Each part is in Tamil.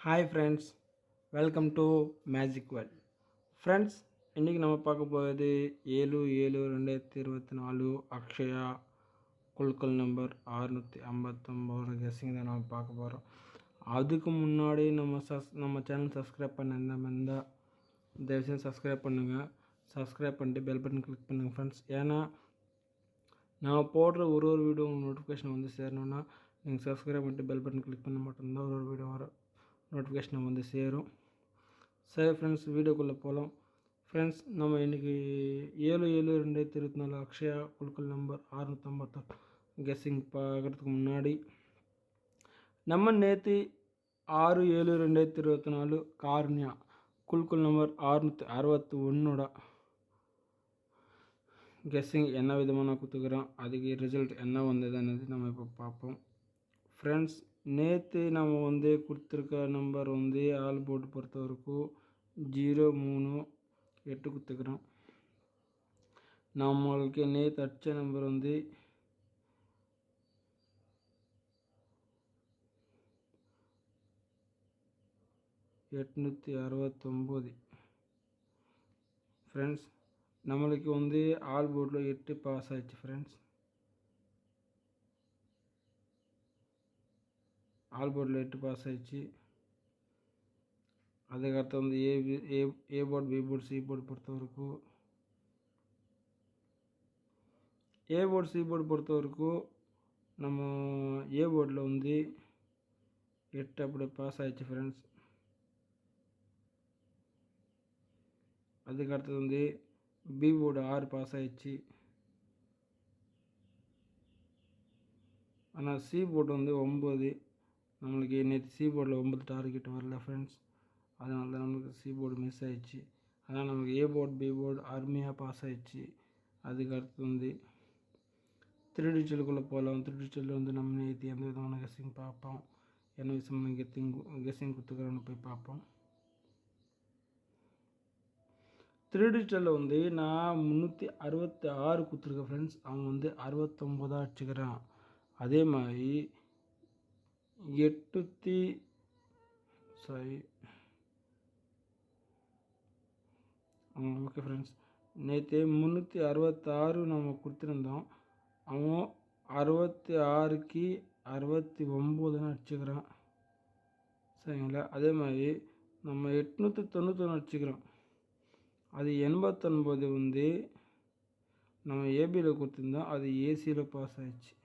Hi friends, welcome to magic world. Friends, இன்றைக்கி நம்ம பார்க்க போகிறது 7/7/2024 அக்ஷயா குழுக்கள் நம்பர் 659 கெஸ்ஸிங் தான் நம்ம பார்க்க போகிறோம். அதுக்கு முன்னாடி நம்ம சேனல் சப்ஸ்கிரைப் இருந்தால் தயவுசெய்து சப்ஸ்கிரைப் பண்ணுங்கள். சப்ஸ்கிரைப் பண்ணிட்டு பெல் பட்டன் கிளிக் பண்ணுங்கள் ஃப்ரெண்ட்ஸ். ஏன்னா நான் போடுற ஒரு வீடியோ உங்களுக்கு நோட்டிஃபிகேஷன் வந்து சேரணுன்னா நீங்கள் சப்ஸ்கிரைப் பண்ணிட்டு பெல் பட்டன் கிளிக் பண்ண மட்டும்தான் ஒரு வீடியோ வரும் நோட்டிஃபிகேஷன் வந்து சேரும். சரி ஃப்ரெண்ட்ஸ், வீடியோக்குள்ளே போகலாம். ஃப்ரெண்ட்ஸ், நம்ம இன்றைக்கி 7/7/2024 அக்ஷயா குழுக்கள் நம்பர் 659 கெஸ்ஸிங் பார்க்குறதுக்கு முன்னாடி நம்ம நேற்று 6/7/2024 கார்னியா குழுக்கள் நம்பர் 661 கெஸ்ஸிங் என்ன விதமாக நான் கொடுத்துக்கிறோம், அதுக்கு ரிசல்ட் என்ன வந்ததுன்னு நம்ம இப்போ பார்ப்போம். ஃப்ரெண்ட்ஸ், நேற்று நம்ம வந்து கொடுத்துருக்க நம்பர் வந்து ஆல் போர்டு பொறுத்த வரைக்கும் 038 கொடுத்துக்கிறோம். நம்மளுக்கு நேற்று அடித்த நம்பர் வந்து 869. ஃப்ரெண்ட்ஸ், நம்மளுக்கு வந்து ஆல் போர்டில் 8 பாஸ் ஆகிடுச்சு. ஃப்ரெண்ட்ஸ், ஆல் போர்டில் 8 பாஸ் ஆகிடுச்சு. அதுக்கடுத்து வந்து A board, B board, C board பொறுத்த வரைக்கும் ஏ போர்டு, சி போர்டு பொறுத்த வரைக்கும் நம்ம ஏ போர்டில் வந்து 8 அப்படி பாஸ் ஆகிடுச்சு. ஃப்ரெண்ட்ஸ், அதுக்கடுத்தது வந்து பி போர்டு 6 பாஸ் ஆகிடுச்சு. ஆனால் சி போர்டு வந்து 9. நம்மளுக்கு நேற்று சி போர்டில் 9 டார்கெட் வரல ஃப்ரெண்ட்ஸ். அதனால தான் நம்மளுக்கு சி போர்டு மிஸ் ஆகிடுச்சு. ஆனால் நமக்கு ஏ போர்டு, பி போர்டு அருமையாக பாஸ் ஆகிடுச்சு. அதுக்கடுத்து வந்து 3 டிஜிட்டலுக்குள்ளே போகலாம். 3 டிஜிட்டலில் வந்து நம்ம நேற்று எந்த விதமான கெஸ்ஸிங் பார்ப்போம், என்ன விஷயமான கெஸ்ஸிங் கொடுத்துக்கிறோன்னு போய் பார்ப்போம். 3 டிஜிட்டலில் வந்து நான் 366 கொடுத்துருக்கேன் ஃப்ரெண்ட்ஸ். அவன் வந்து 69 அடிச்சுக்கிறான். அதே மாதிரி 8 ஓகே ஃப்ரெண்ட்ஸ், நேற்று 366 நம்ம கொடுத்துருந்தோம். அவன் 66க்கு 69 அடிச்சுக்கிறான். சரிங்களா? அதே மாதிரி நம்ம 891 அடிச்சுக்கிறோம். அது 89 வந்து நம்ம ஏபியில் கொடுத்துருந்தோம். அது ஏசியில் பாஸ் ஆகிடுச்சு.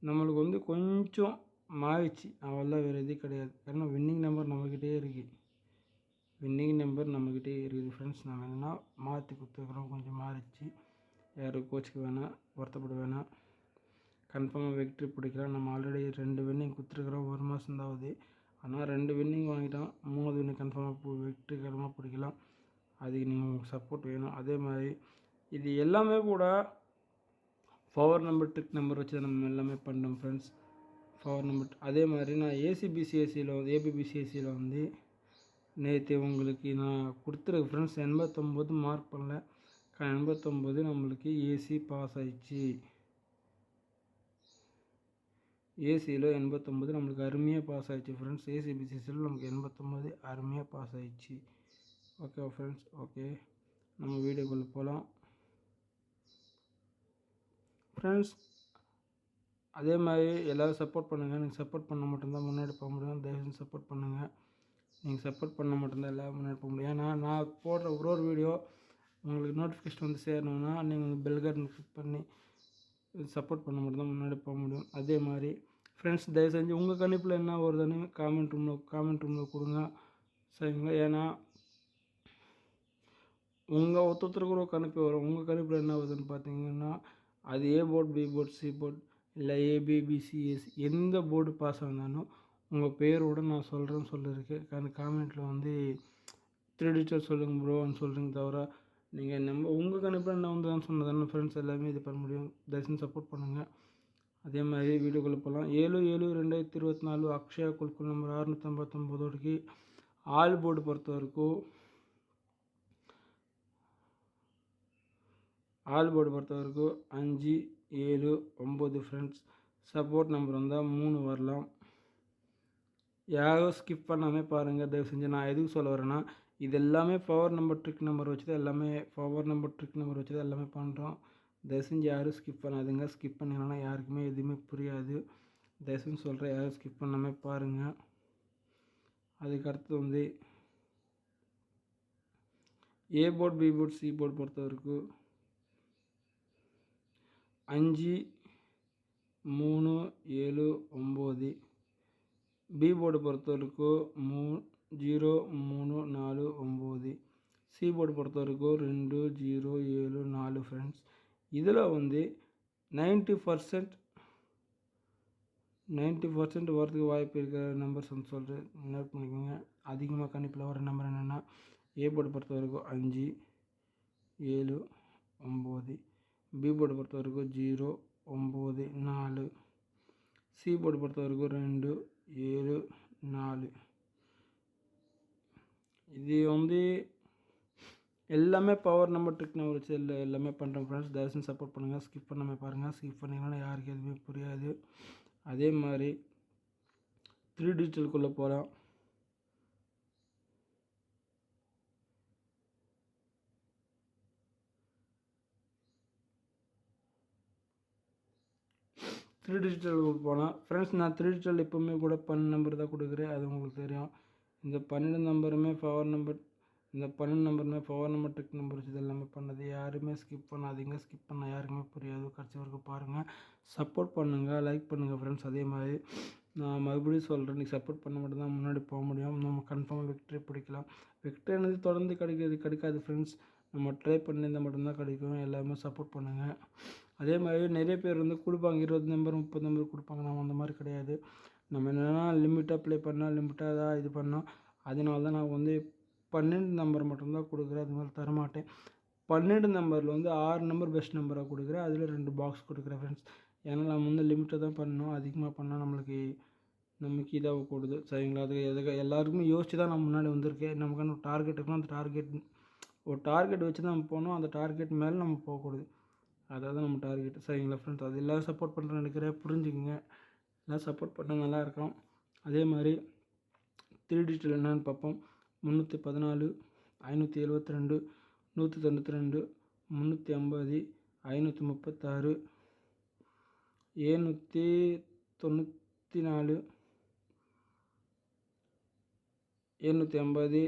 நம்மளுக்கு வந்து கொஞ்சம் மாறிச்சு, அவ்வளோதான், வேறு எதுவும் கிடையாது. ஏன்னா வின்னிங் நம்பர் நம்மக்கிட்டே இருக்குது. ஃப்ரெண்ட்ஸ், நம்ம என்னென்னா மாற்றி கொடுத்துருக்குறோம். கொஞ்சம் மாறிச்சு. யாரும் கோச்சுக்கு வேணாம், வருத்தப்பட வேணாம். கன்ஃபார்மாக வெற்றி பிடிக்கலாம். நம்ம ஆல்ரெடி 2 வின்னிங் கொடுத்துருக்குறோம். 1 மாதம் தான் ஆகுது. ஆனால் 2 வின்னிங் வாங்கிட்டோம். 3வது வின்னிங் கன்ஃபார்மாக வெற்றிகரமாக பிடிக்கலாம். அதுக்கு நீங்கள் உங்களுக்கு சப்போர்ட் வேணும். அதே மாதிரி இது எல்லாமே கூட பவர் நம்பர், ட்ரிக் நம்பர் வச்சு நம்ம எல்லாமே பண்ணோம் ஃப்ரெண்ட்ஸ். பவர் நம்பர் அதே மாதிரி நான் ஏசிபிசிஎஸ்சியில் வந்து ஏபிபிசிஎஸ்சியில் வந்து நேற்று உங்களுக்கு நான் கொடுத்துருக்கேன் ஃப்ரெண்ட்ஸ். 89 மார்க் பண்ணல. 89 நம்மளுக்கு ஏசி பாஸ் ஆயிடுச்சு. ஏசியில் 89 நம்மளுக்கு அருமையாக பாஸ் ஆகிடுச்சு ஃப்ரெண்ட்ஸ். ஏசிபிசிஎஸ்சியில் நமக்கு 89 அருமையாக பாஸ் ஆகிடுச்சு. ஓகே ஃப்ரெண்ட்ஸ், ஓகே, நம்ம வீடியோக்குள்ளே போகலாம் ஃப்ரெண்ட்ஸ். அதே மாதிரி எல்லோரும் சப்போர்ட் பண்ணுங்கள். நீங்கள் சப்போர்ட் பண்ண மட்டும்தான் முன்னாடி போக முடியும். தயவுசெய்து சப்போர்ட் பண்ணுங்கள். நீங்கள் சப்போர்ட் பண்ண மட்டும்தான் எல்லோரும் முன்னாடி போக முடியும். ஏன்னா நான் போடுற ஒரு வீடியோ உங்களுக்கு நோட்டிஃபிகேஷன் வந்து சேரணுன்னா நீங்கள் பெல் பட்டன் கிளிக் பண்ணி சப்போர்ட் பண்ண மட்டும்தான் முன்னாடி போக முடியும். அதே மாதிரி ஃப்ரெண்ட்ஸ், தயவு செஞ்சு உங்கள் கணிப்பில் என்ன வருதுன்னு காமெண்ட் ரூமில் கொடுங்க. சரிங்களா? ஏன்னா உங்கள் ஒருத்தருக்கு ஒரு கணிப்பு வரும். உங்கள் கணிப்பில் என்ன வருதுன்னு பார்த்தீங்கன்னா அது A board, B board, C board, இல்லை ஏபிபிசிஎஸ் எந்த போர்டு பாஸ் ஆனாலும் உங்கள் பேரோடு நான் சொல்கிறேன்னு சொல்லியிருக்கேன். அந்த காமெண்ட்டில் வந்து 3 டிஜிட்டல் சொல்லுங்கள் ப்ரோன்னு சொல்கிறீங்க தவிர நீங்கள் உங்கள் கணிப்பில் என்ன வந்துதான்னு சொன்னதானே ஃப்ரெண்ட்ஸ் எல்லாமே இது பண்ண முடியும். தயவுசெய்து சப்போர்ட் பண்ணுங்கள். அதே மாதிரி வீடியோக்குள்ளே போகலாம். 7/7/2024 அக்ஷயா குழுக்கள் நம்பர் 659 ஆல் போர்டு பொறுத்த வரைக்கும் 5, 7, 9 ஃப்ரெண்ட்ஸ். சப்போர்ட் நம்பர் வந்தால் 3 வரலாம். யாரும் ஸ்கிப் பண்ணாமல் பாருங்கள் தயவு செஞ்சு. நான் எதுக்கு சொல்ல வரேன்னா, இது எல்லாமே பவர் நம்பர் ட்ரிக் நம்பர் வச்சு தான் எல்லாமே ட்ரிக் நம்பர் வச்சு தான் எல்லாமே பண்ணுறோம். தயவு செஞ்சு யாரும் ஸ்கிப் பண்ணாதுங்க. ஸ்கிப் பண்ணிங்கன்னா யாருக்குமே எதுவுமே புரியாது. தயவு செஞ்சு சொல்கிறேன், யாரும் ஸ்கிப் பண்ணாமல் பாருங்கள். அதுக்கடுத்து வந்து A board, B board, C board பொறுத்த வரைக்கும் 5, 3, 7, 9. பி போர்டு பொறுத்த வரைக்கும் 0, 3, 4, 9. சி போர்டு பொறுத்த வரைக்கும் 2, 0, 7, 4 ஃப்ரெண்ட்ஸ். இதில் வந்து 90% வரதுக்கு வாய்ப்பு இருக்கிற நம்பர்ஸ் வந்து சொல்கிறேன், நோட் பண்ணிக்கோங்க. அதிகமாக கணிப்பில் வர நம்பர் என்னென்னா, ஏ போர்டு பொறுத்த வரைக்கும் 5, 7, 9. பி போர்டு பொறுத்த வரைக்கும் 0, 9, 4. சி போர்டு பொறுத்த வரைக்கும் 2, 7, 4. இது வந்து எல்லாமே பவர் நம்பர் ட்ரிக் நம்பர் வச்சு எல்லாமே பண்ணுறோம் ஃப்ரெண்ட்ஸ். தயவுசெய்து சப்போர்ட் பண்ணுங்கள். ஸ்கிப் பண்ணாமல் பாருங்கள். ஸ்கிப் பண்ணிங்கன்னா யாருக்கு எதுவுமே புரியாது. அதே மாதிரி 3 டிஜிட்டலுக்குள்ளே போகலாம். த்ரீ டிஜிட்டலுக்கு போனால் ஃப்ரெண்ட்ஸ், நான் 3 டிஜிட்டல் எப்போவுமே கூட 12 நம்பர் தான் கொடுக்குறேன். அது உங்களுக்கு தெரியும். இந்த 12 நம்பருமே பவர் நம்பர் ட்ரிக் நம்பர் வச்சு எல்லாமே பண்ணது. யாருமே ஸ்கிப் பண்ணாதீங்க. ஸ்கிப் பண்ணால் யாருக்குமே புரியாது. கடைசி வரைக்கும் பாருங்கள். சப்போர்ட் பண்ணுங்கள், லைக் பண்ணுங்கள் ஃப்ரெண்ட்ஸ். அதே மாதிரி நான் மறுபடியும் சொல்கிறேன், நீ சப்போர்ட் பண்ண மட்டும்தான் முன்னாடி போக முடியும். நம்ம கன்ஃபார்மாக விக்டரி பிடிக்கலாம். விக்டரி என்னது தொடர்ந்து கிடைக்காது ஃப்ரெண்ட்ஸ். நம்ம ட்ரை பண்ணியிருந்தால் மட்டும்தான் கிடைக்கும். எல்லாமே சப்போர்ட் பண்ணுங்கள். அதே மாதிரி நிறைய பேர் வந்து கொடுப்பாங்க, 20 நம்பர் 30 நம்பர் கொடுப்பாங்க. நம்ம அந்த மாதிரி கிடையாது. நம்ம என்னென்னா லிமிட்டாக ப்ளே பண்ணால் லிமிட்டாக தான் இது பண்ணோம். அதனால தான் நான் வந்து 12 நம்பர் மட்டும்தான் கொடுக்குறேன். அது மாதிரி தரமாட்டேன். 12 நம்பரில் வந்து 6 நம்பர் பெஸ்ட் நம்பராக கொடுக்குறேன். அதில் 2 பாக்ஸ் கொடுக்குறேன் ஃப்ரெண்ட்ஸ். ஏன்னா நம்ம வந்து லிமிட்டாக தான் பண்ணணும். அதிகமாக பண்ணால் நம்மளுக்கு இதாக கூடுது, சரிங்களா? அது எல்லாருக்குமே யோசிச்சு தான் நான் முன்னாடி வந்திருக்கேன். நமக்கான ஒரு டார்கெட் இருக்கணும். அந்த டார்கெட் வச்சு தான் நம்ம போகணும். அந்த டார்கெட் மேலே நம்ம போகக்கூடாது. அதாவது நம்ம டார்கெட், சரிங்களா ஃப்ரெண்ட்ஸ்? அது எல்லோரும் சப்போர்ட் பண்ணுறேன்னு நினைக்கிறேன். புரிஞ்சுக்குங்க. எல்லாம் சப்போர்ட் பண்ணால் நல்லாயிருக்கும். அதே மாதிரி 3 டிஜிட்டல் என்னென்னு பார்ப்போம். 314, 572, 192, 350, 536, 794, 750,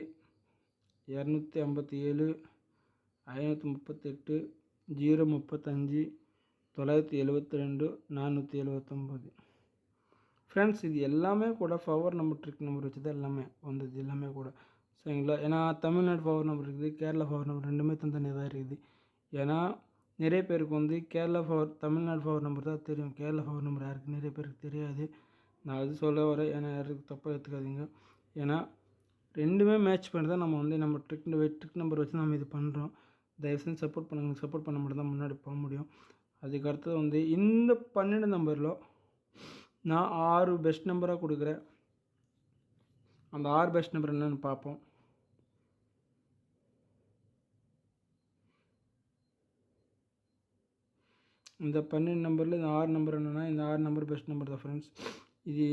257, 538, 035, 972, 479. ஃப்ரெண்ட்ஸ், இது எல்லாமே கூட பவர் நம்பர் ட்ரிக் நம்பர் வச்சு தான் எல்லாமே வந்தது. எல்லாமே கூட, சரிங்களா? ஏன்னா தமிழ்நாடு பவர் நம்பர் இருக்குது, கேரளா பவர் நம்பர், ரெண்டுமே தனித்தனியாக தான் இருக்குது. ஏன்னா நிறைய பேருக்கு வந்து தமிழ்நாடு பவர் நம்பர் தான் தெரியும். கேரளா பவர் நம்பர் யாருக்கு நிறைய பேருக்கு தெரியாது. நான் அது சொல்ல வரேன். ஏன்னா யாருக்கு தப்பாக எடுத்துக்காதீங்க. ஏன்னா ரெண்டுமே மேட்ச் பண்ணி தான் நம்ம வந்து நம்ம ட்ரிக் நம்பர் வச்சு நம்ம இது பண்ணுறோம். தயவுசெய்து சப்போர்ட் பண்ணுங்கள். சப்போர்ட் பண்ண மட்டும் தான் முன்னாடி போக முடியும். அதுக்கடுத்தது வந்து இந்த 12 நம்பரில் நான் 6 பெஸ்ட் நம்பராக கொடுக்குறேன். அந்த 6 பெஸ்ட் நம்பர் என்னென்னு பார்ப்போம். இந்த 12 நம்பரில் இந்த 6 நம்பர் என்னென்னா, இந்த 6 நம்பர் பெஸ்ட் நம்பர் தான் ஃப்ரெண்ட்ஸ். இது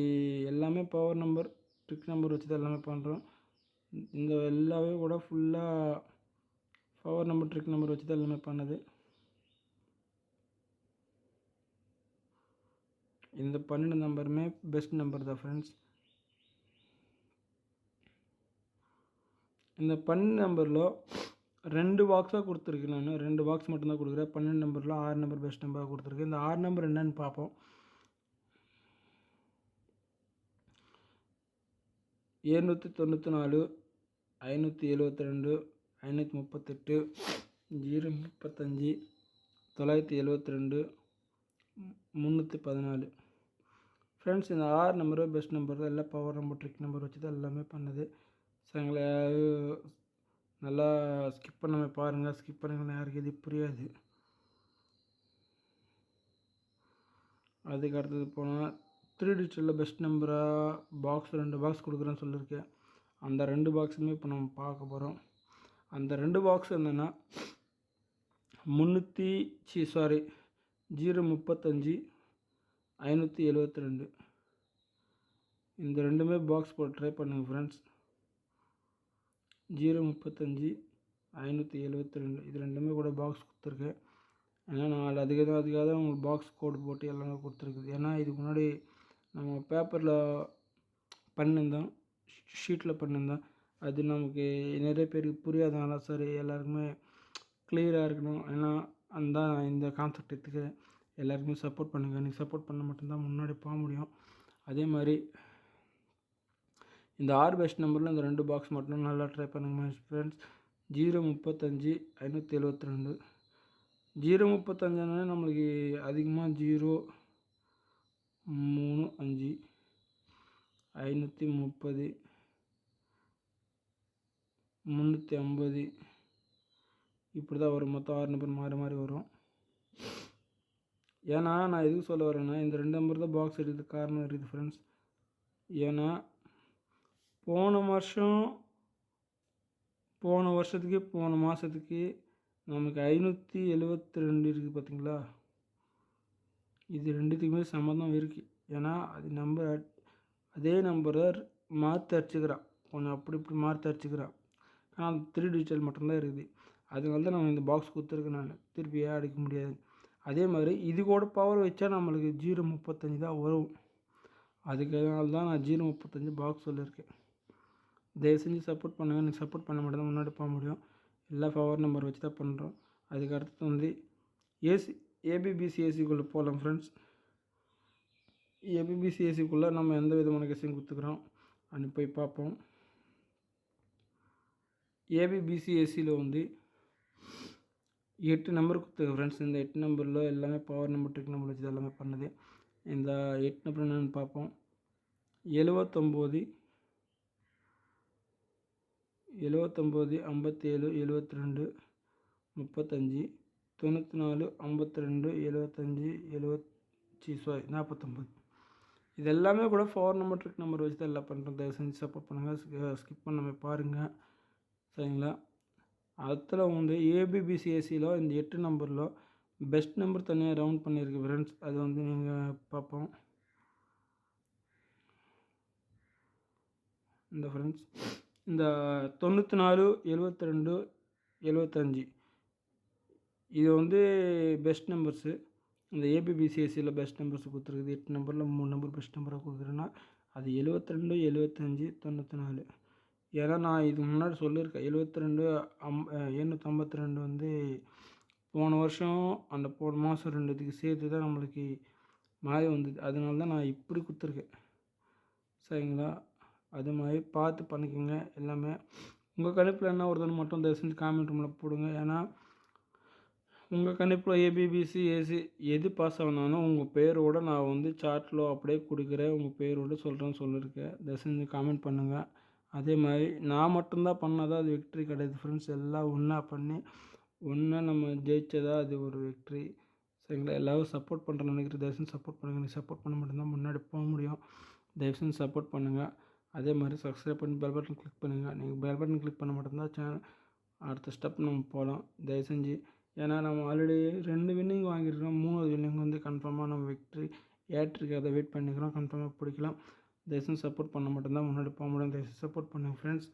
எல்லாமே பவர் நம்பர் ட்ரிக் நம்பர் வச்சு தான் எல்லாமே பண்ணுறோம். இந்த எல்லாமே கூட ஃபுல்லாக பவர் நம்பர் ட்ரிக் நம்பர் வச்சு தான் எல்லாமே பண்ணது. இந்த 12 நம்பருமே பெஸ்ட் நம்பர் தான் ஃப்ரெண்ட்ஸ். இந்த 12 நம்பரில் 2 பாக்ஸாக கொடுத்துருக்கேன். நான் 2 பாக்ஸ் மட்டும்தான் கொடுக்குறேன். 12 நம்பரில் 6 நம்பர் பெஸ்ட் நம்பராக கொடுத்துருக்கேன். இந்த 6 நம்பர் என்னென்னு பார்ப்போம். 794, 572, 538, 035, 972, 314. ஃப்ரெண்ட்ஸ், இந்த 6 நம்பரு பெஸ்ட் நம்பர் தான். எல்லாம் பவர் நம்பர் ட்ரிக் நம்பர் வச்சு தான் எல்லாமே பண்ணது. சரிங்களா? நல்லா ஸ்கிப் பண்ணாமல் பாருங்கள். ஸ்கிப் பண்ணிங்கன்னா யாருக்கு இது புரியாது. அதுக்கு அடுத்தது போனால் 3 டிஜிட்டலில் பெஸ்ட் நம்பராக பாக்ஸ் 2 பாக்ஸ் கொடுக்குறேன்னு சொல்லியிருக்கேன். அந்த 2 பாக்ஸுமே இப்போ நம்ம பார்க்க போகிறோம். அந்த 2 பாக்ஸ் என்னென்னா 035, 572. இந்த ரெண்டுமே பாக்ஸ் போட்டு ட்ரை பண்ணுங்கள் ஃப்ரெண்ட்ஸ். 035 572 இது ரெண்டுமே கூட பாக்ஸ் கொடுத்துருக்கேன். ஏன்னா நான் அதுக்காக தான் உங்களுக்கு பாக்ஸ் கோடு போட்டு எல்லாமே கொடுத்துருக்குது. ஏன்னா இதுக்கு முன்னாடி நம்ம பேப்பரில் பண்ணியிருந்தோம், ஷீட்டில் பண்ணியிருந்தோம். அது நமக்கு நிறைய பேருக்கு புரியாதனால சரி எல்லாருக்குமே கிளியராக இருக்கணும். ஏன்னா அந்த இந்த கான்செப்ட் எடுத்துக்கிறேன். எல்லாருக்குமே சப்போர்ட் பண்ணுங்கள். நீங்கள் சப்போர்ட் பண்ண மட்டும்தான் முன்னாடி போக முடியும். அதே மாதிரி இந்த 6 பெஸ்ட் நம்பரில் இந்த 2 பாக்ஸ் மட்டும் நல்லா ட்ரை பண்ணுங்கள் ஃப்ரெண்ட்ஸ். 035 572 035 நம்மளுக்கு அதிகமாக 0 3 5 530 350 இப்படி தான் வரும். மொத்தம் 6 நம்பர் மாறி வரும். ஏன்னா நான் எதுக்கு சொல்ல வரேன்னா இந்த 2 நம்பர் தான் பாக்ஸ் எடுக்கிறதுக்கு காரணம் இருக்குது ஃப்ரெண்ட்ஸ். ஏன்னா போன மாதத்துக்கு நமக்கு 572 இருக்குது பார்த்தீங்களா. இது ரெண்டுத்துக்குமே சம்மந்தம் இருக்குது. ஏன்னா அது அதே நம்பரை மாற்றி அடிச்சுக்கிறான், கொஞ்சம் அப்படி இப்படி மாற்றி அடிச்சுக்கிறான். ஆனால் 3 டிஜிட்டல் மட்டும்தான் இருக்குது. அதனால தான் நான் இந்த பாக்ஸ் கொடுத்துருக்கேன். நான் திருப்பி அடிக்க முடியாது. அதே மாதிரி இது கூட பவர் வச்சா நம்மளுக்கு 035 தான் வரும். அதுக்காக தான் நான் 035 பாக்ஸ் சொல்லியிருக்கேன். தயவு செஞ்சு சப்போர்ட் பண்ணுங்கள். எனக்கு சப்போர்ட் பண்ண மட்டும் தான் முன்னாடி போக முடியும். எல்லா பவர் நம்பர் வச்சு தான் பண்ணுறோம். அதுக்கு அடுத்து ஏபிபிசிஏசிக்குள்ளே போகலாம் ஃப்ரெண்ட்ஸ். ஏபிபிசிஏசிக்குள்ளே நம்ம எந்த விதமான கெஸ்ஸையும் கொடுத்துக்கிறோம் அப்படின்னு போய் பார்ப்போம். ஏபிபிசிஏசியில் 8 நம்பர் கொடுத்துருக்கேன் ஃப்ரெண்ட்ஸ். இந்த 8 நம்பரில் எல்லாமே பவர் நம்பர், ட்ரிக் நம்பர் வச்சு எல்லாமே பண்ணுது. இந்த 8 நம்பர் என்னென்னு பார்ப்போம். 79 57 72 35 94 52 75 49 இது எல்லாமே கூட பவர் நம்பர், ட்ரிக் நம்பர் வச்சு தான் எல்லாம் பண்ணுறோம். தயவு செஞ்சு சப்போர்ட் பண்ணுங்கள். ஸ்கிப் பண்ணாமல் பாருங்கள், சரிங்களா. அதில் ஏபிபிசிஎஸ்சியில் இந்த 8 நம்பரில் பெஸ்ட் நம்பர் தனியாக ரவுண்ட் பண்ணியிருக்கு ஃப்ரெண்ட்ஸ். அது நீங்கள் பார்ப்போம். இந்த ஃப்ரெண்ட்ஸ் இந்த 94 72 75 இது பெஸ்ட் நம்பர்ஸு. இந்த ஏபிபிசிஎஸ்சியில் பெஸ்ட் நம்பர்ஸ் கொடுத்துருக்குது. 8 நம்பரில் 3 நம்பர் பெஸ்ட் நம்பராக கொடுக்குறேன்னா அது 72 75 94. ஏன்னா நான் இதுக்கு முன்னாடி சொல்லியிருக்கேன் 72 752 போன வருஷம் அந்த போன மாதம் 2த்துக்கு சேர்த்து தான் நம்மளுக்கு மாறி வந்தது. அதனால தான் நான் இப்படி கொடுத்துருக்கேன், சரிங்களா. அது மாதிரி பார்த்து பண்ணிக்கோங்க. எல்லாமே உங்கள் கணிப்பில் என்ன வருதுன்னு மட்டும் தயவு செஞ்சு காமெண்ட் ரூமில் போடுங்க. ஏன்னா உங்கள் கணிப்பில் ஏபிபிசி ஏசி எது பாஸ் ஆனாலும் உங்கள் பேரோடு நான் சார்ட்டில் அப்படியே கொடுக்குறேன். உங்கள் பேரோடு சொல்லியிருக்கேன். தயவு செஞ்சு காமெண்ட் பண்ணுங்கள். அதே மாதிரி நான் மட்டும்தான் பண்ணாதான் அது விக்ட்ரி கிடையாது ஃப்ரெண்ட்ஸ். எல்லாம் ஒன்றா பண்ணி நம்ம ஜெயிச்சதா அது ஒரு விக்ட்ரி, சரிங்களா. எல்லோரும் சப்போர்ட் பண்ணுறேன்னு நினைக்கிறேன். தயவு செஞ்சு சப்போர்ட் பண்ணுங்கள். நீங்கள் சப்போர்ட் பண்ண மட்டும்தான் முன்னாடி போக முடியும். தயவு செஞ்சு சப்போர்ட் பண்ணுங்கள். அதே மாதிரி சப்ஸ்கிரைப் பண்ணி பெல் பட்டன் கிளிக் பண்ணுங்கள். நீங்கள் பெல் பட்டன் கிளிக் பண்ண மட்டும்தான் சேனல் அடுத்த ஸ்டெப் நம்ம போகலாம். தயவு செஞ்சு. ஏன்னா நம்ம ஆல்ரெடி 2 வின்னிங் வாங்கியிருக்கோம். 3வது வின்னிங் கன்ஃபார்மாக நம்ம விக்ட்ரி ஏற்றிருக்கு. அதை வெயிட் பண்ணிக்கிறோம். கன்ஃபார்மாக பிடிக்கலாம். தயவு செஞ்சு சப்போர்ட் பண்ண மட்டும்தான் முன்னாடி போக முடியும். தயவு செஞ்சு சப்போர்ட் பண்ணுங்கள் ஃப்ரெண்ட்ஸ்.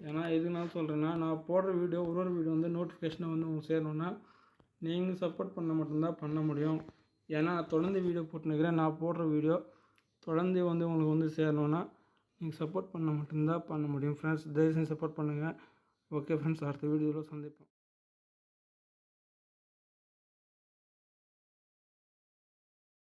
ஏன்னா எதுனால சொல்கிறேன்னா நான் போடுற வீடியோ ஒரு வீடியோ நோட்டிஃபிகேஷனை உங்களுக்கு சேரணுன்னா நீங்கள் சப்போர்ட் பண்ண மட்டும்தான் பண்ண முடியும். ஏன்னா நான் தொடர்ந்து வீடியோ போட்டுனுக்கிறேன். நான் போடுற வீடியோ தொடர்ந்து உங்களுக்கு சேரணுன்னா நீங்கள் சப்போர்ட் பண்ண மட்டும்தான் பண்ண முடியும் ஃப்ரெண்ட்ஸ். தயவு செஞ்சு சப்போர்ட் பண்ணுங்கள். ஓகே ஃப்ரெண்ட்ஸ், அடுத்த வீடியோவில் சந்திப்போம்.